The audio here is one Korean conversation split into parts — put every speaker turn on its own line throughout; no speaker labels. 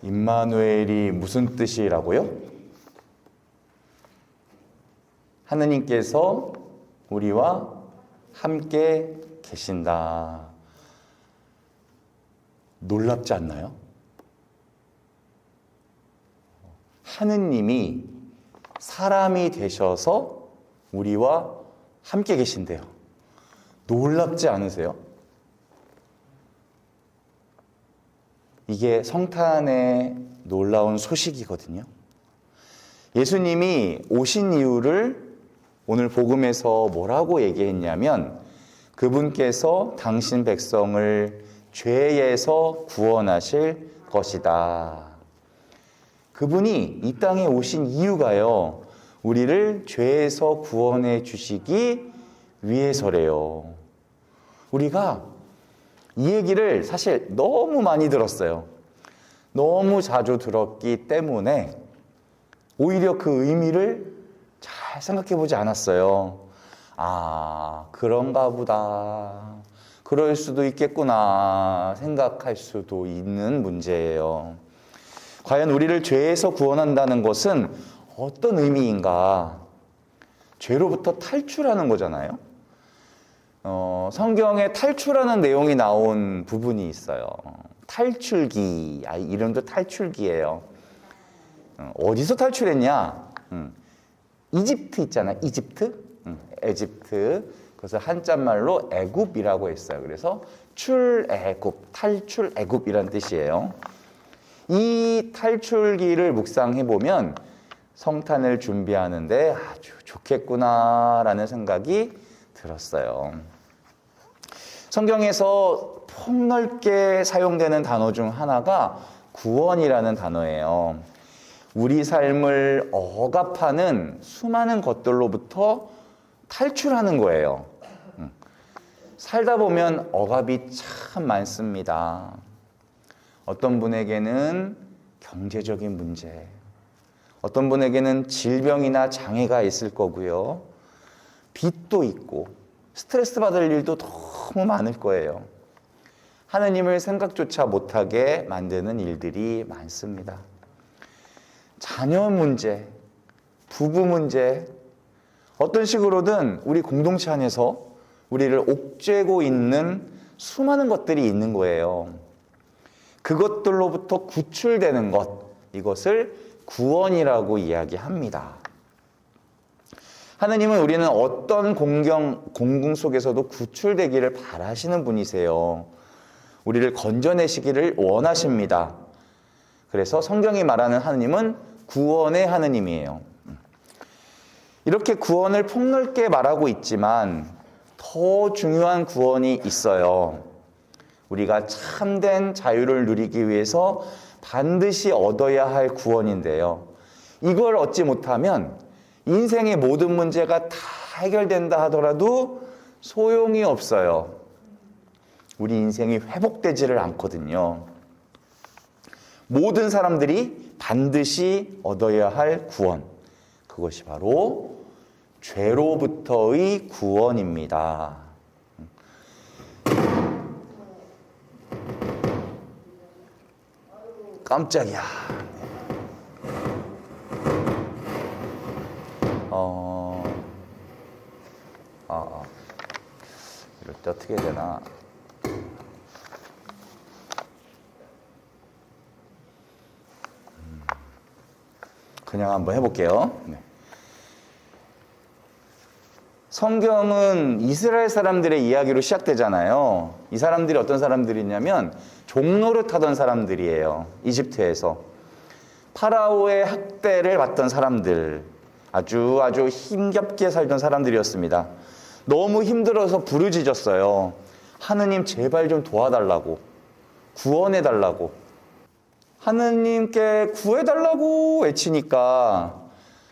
임마누엘이 무슨 뜻이라고요? 하느님께서 우리와 함께 계신다. 놀랍지 않나요? 하느님이 사람이 되셔서 우리와 함께 계신대요. 놀랍지 않으세요? 이게 성탄의 놀라운 소식이거든요. 예수님이 오신 이유를 오늘 복음에서 뭐라고 얘기했냐면 그분께서 당신 백성을 죄에서 구원하실 것이다. 그분이 이 땅에 오신 이유가요, 우리를 죄에서 구원해 주시기 위해서래요. 우리가 이 얘기를 사실 너무 많이 들었어요. 너무 자주 들었기 때문에 오히려 그 의미를 잘 생각해 보지 않았어요. 아, 그런가 보다. 그럴 수도 있겠구나 생각할 수도 있는 문제예요. 과연 우리를 죄에서 구원한다는 것은 어떤 의미인가? 죄로부터 탈출하는 거잖아요. 성경에 탈출하는 내용이 나온 부분이 있어요. 탈출기, 이름도 탈출기예요. 어디서 탈출했냐? 이집트 있잖아, 이집트? 에집트. 그래서 한자말로 애굽이라고 했어요. 그래서 출애굽, 탈출애굽이란 뜻이에요. 이 탈출기를 묵상해보면 성탄을 준비하는데 아주 좋겠구나라는 생각이 들었어요. 성경에서 폭넓게 사용되는 단어 중 하나가 구원이라는 단어예요. 우리 삶을 억압하는 수많은 것들로부터 탈출하는 거예요. 살다 보면 억압이 참 많습니다. 어떤 분에게는 경제적인 문제, 어떤 분에게는 질병이나 장애가 있을 거고요. 빚도 있고 스트레스 받을 일도 너무 많을 거예요. 하느님을 생각조차 못하게 만드는 일들이 많습니다. 자녀 문제, 부부 문제, 어떤 식으로든 우리 공동체 안에서 우리를 옥죄고 있는 수많은 것들이 있는 거예요. 그것들로부터 구출되는 것, 이것을 구원이라고 이야기합니다. 하느님은 우리는 어떤 공궁 속에서도 구출되기를 바라시는 분이세요. 우리를 건져내시기를 원하십니다. 그래서 성경이 말하는 하느님은 구원의 하느님이에요. 이렇게 구원을 폭넓게 말하고 있지만 더 중요한 구원이 있어요. 우리가 참된 자유를 누리기 위해서 반드시 얻어야 할 구원인데요. 이걸 얻지 못하면 인생의 모든 문제가 다 해결된다 하더라도 소용이 없어요. 우리 인생이 회복되지를 않거든요. 모든 사람들이 반드시 얻어야 할 구원, 그것이 바로 죄로부터의 구원입니다. 깜짝이야. 이럴 때 어떻게 해야 되나? 그냥 한번 해볼게요. 네. 성경은 이스라엘 사람들의 이야기로 시작되잖아요. 이 사람들이 어떤 사람들이냐면 종노릇하던 사람들이에요. 이집트에서 파라오의 학대를 받던 사람들, 아주 힘겹게 살던 사람들이었습니다. 너무 힘들어서 부르짖었어요. 하느님 제발 좀 도와달라고, 구원해달라고. 하느님께 구해달라고 외치니까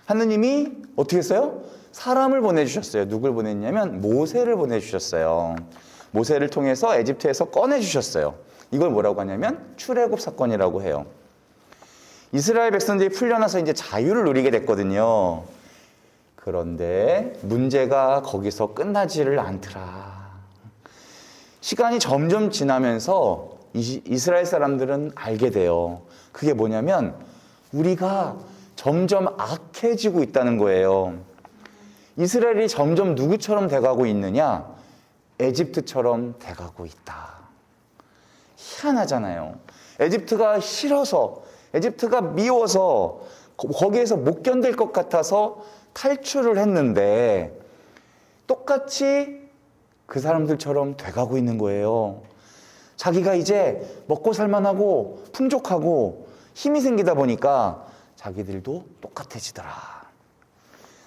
하느님이 어떻게 했어요? 사람을 보내주셨어요. 누굴 보냈냐면 모세를 보내주셨어요. 모세를 통해서 에집트에서 꺼내주셨어요. 이걸 뭐라고 하냐면 출애굽 사건이라고 해요. 이스라엘 백성들이 풀려나서 이제 자유를 누리게 됐거든요. 그런데 문제가 거기서 끝나지를 않더라. 시간이 점점 지나면서 이스라엘 사람들은 알게 돼요. 그게 뭐냐면 우리가 점점 악해지고 있다는 거예요. 이스라엘이 점점 누구처럼 돼가고 있느냐? 에집트처럼 돼가고 있다. 희한하잖아요. 에집트가 싫어서, 에집트가 미워서, 거기에서 못 견딜 것 같아서 탈출을 했는데 똑같이 그 사람들처럼 돼가고 있는 거예요. 자기가 이제 먹고 살만하고 풍족하고 힘이 생기다 보니까 자기들도 똑같아지더라.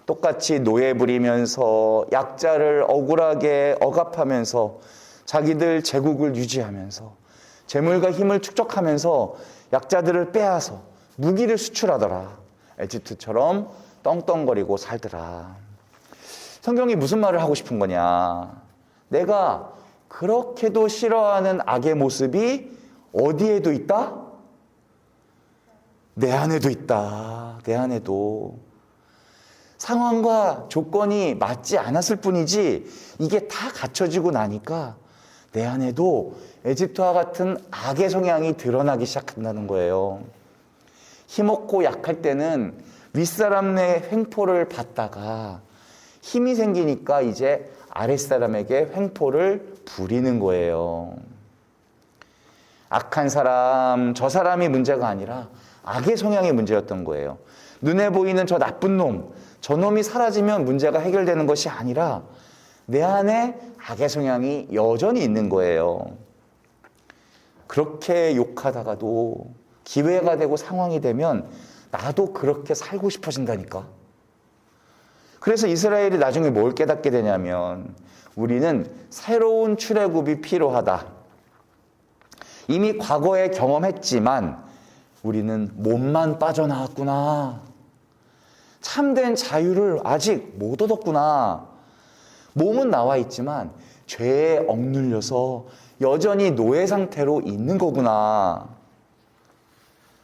똑같이 노예 부리면서 약자를 억울하게 억압하면서 자기들 제국을 유지하면서 재물과 힘을 축적하면서 약자들을 빼앗아 무기를 수출하더라. 에집트처럼 떵떵거리고 살더라. 성경이 무슨 말을 하고 싶은 거냐? 내가 그렇게도 싫어하는 악의 모습이 어디에도 있다? 내 안에도 있다. 내 안에도. 상황과 조건이 맞지 않았을 뿐이지 이게 다 갖춰지고 나니까 내 안에도 에집트와 같은 악의 성향이 드러나기 시작한다는 거예요. 힘없고 약할 때는 윗사람의 횡포를 받다가 힘이 생기니까 이제 아랫사람에게 횡포를 부리는 거예요. 악한 사람, 저 사람이 문제가 아니라 악의 성향이 문제였던 거예요. 눈에 보이는 저 나쁜 놈, 저 놈이 사라지면 문제가 해결되는 것이 아니라 내 안에 악의 성향이 여전히 있는 거예요. 그렇게 욕하다가도 기회가 되고 상황이 되면 나도 그렇게 살고 싶어진다니까. 그래서 이스라엘이 나중에 뭘 깨닫게 되냐면 우리는 새로운 출애굽이 필요하다. 이미 과거에 경험했지만 우리는 몸만 빠져나왔구나. 참된 자유를 아직 못 얻었구나. 몸은 나와 있지만 죄에 억눌려서 여전히 노예 상태로 있는 거구나.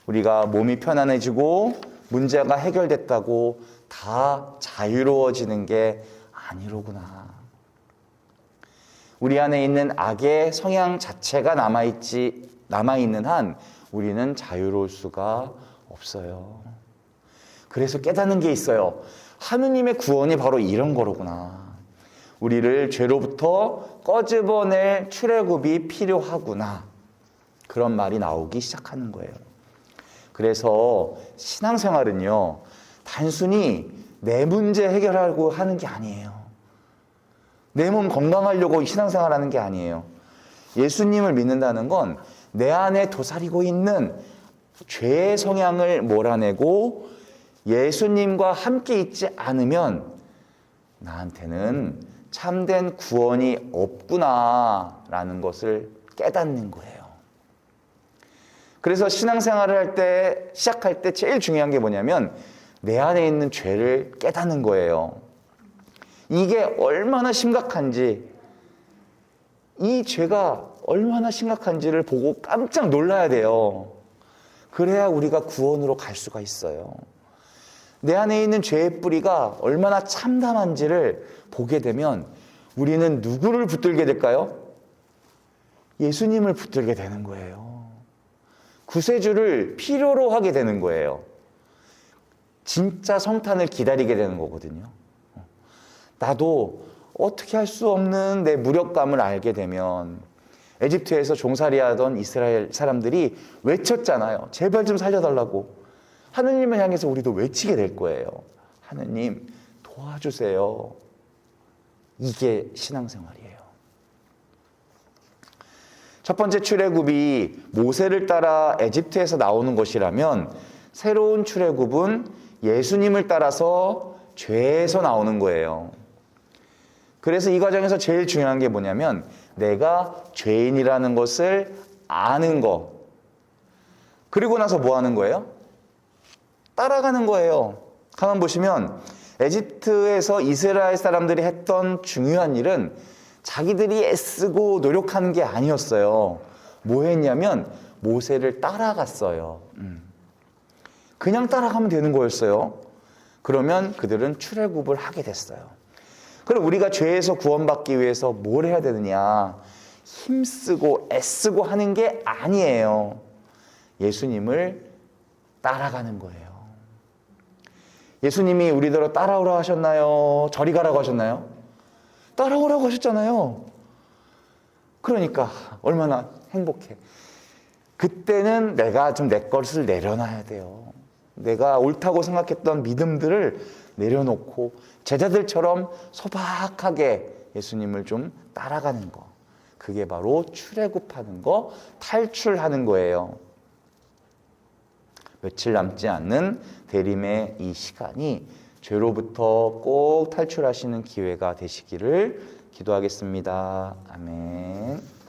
우리가 몸이 편안해지고 문제가 해결됐다고 다 자유로워지는 게 아니로구나. 우리 안에 있는 악의 성향 자체가 남아있는 한 우리는 자유로울 수가 없어요. 그래서 깨닫는 게 있어요. 하느님의 구원이 바로 이런 거로구나. 우리를 죄로부터 꺼집어낼 출애굽이 필요하구나. 그런 말이 나오기 시작하는 거예요. 그래서 신앙생활은요, 단순히 내 문제 해결하려고 하는 게 아니에요. 내 몸 건강하려고 신앙생활 하는 게 아니에요. 예수님을 믿는다는 건 내 안에 도사리고 있는 죄의 성향을 몰아내고 예수님과 함께 있지 않으면 나한테는 참된 구원이 없구나라는 것을 깨닫는 거예요. 그래서 신앙생활을 할 때, 시작할 때 제일 중요한 게 뭐냐면 내 안에 있는 죄를 깨닫는 거예요. 이게 얼마나 심각한지, 이 죄가 얼마나 심각한지를 보고 깜짝 놀라야 돼요. 그래야 우리가 구원으로 갈 수가 있어요. 내 안에 있는 죄의 뿌리가 얼마나 참담한지를 보게 되면 우리는 누구를 붙들게 될까요? 예수님을 붙들게 되는 거예요. 구세주를 필요로 하게 되는 거예요. 진짜 성탄을 기다리게 되는 거거든요. 나도 어떻게 할 수 없는 내 무력감을 알게 되면 에집트에서 종살이하던 이스라엘 사람들이 외쳤잖아요. 제발 좀 살려달라고. 하느님을 향해서 우리도 외치게 될 거예요. 하느님 도와주세요. 이게 신앙생활이에요. 첫 번째 출애굽이 모세를 따라 에집트에서 나오는 것이라면 새로운 출애굽은 예수님을 따라서 죄에서 나오는 거예요. 그래서 이 과정에서 제일 중요한 게 뭐냐면 내가 죄인이라는 것을 아는 거. 그리고 나서 뭐 하는 거예요? 따라가는 거예요. 가만 보시면 에집트에서 이스라엘 사람들이 했던 중요한 일은 자기들이 애쓰고 노력하는 게 아니었어요. 뭐 했냐면 모세를 따라갔어요. 그냥 따라가면 되는 거였어요. 그러면 그들은 출애굽을 하게 됐어요. 그럼 우리가 죄에서 구원받기 위해서 뭘 해야 되느냐? 힘쓰고 애쓰고 하는 게 아니에요. 예수님을 따라가는 거예요. 예수님이 우리더러 따라오라고 하셨나요? 저리 가라고 하셨나요? 따라오라고 하셨잖아요. 그러니까 얼마나 행복해. 그때는 내가 좀 내 것을 내려놔야 돼요. 내가 옳다고 생각했던 믿음들을 내려놓고 제자들처럼 소박하게 예수님을 좀 따라가는 거. 그게 바로 출애굽하는 거, 탈출하는 거예요. 며칠 남지 않는 대림의 이 시간이 죄로부터 꼭 탈출하시는 기회가 되시기를 기도하겠습니다. 아멘.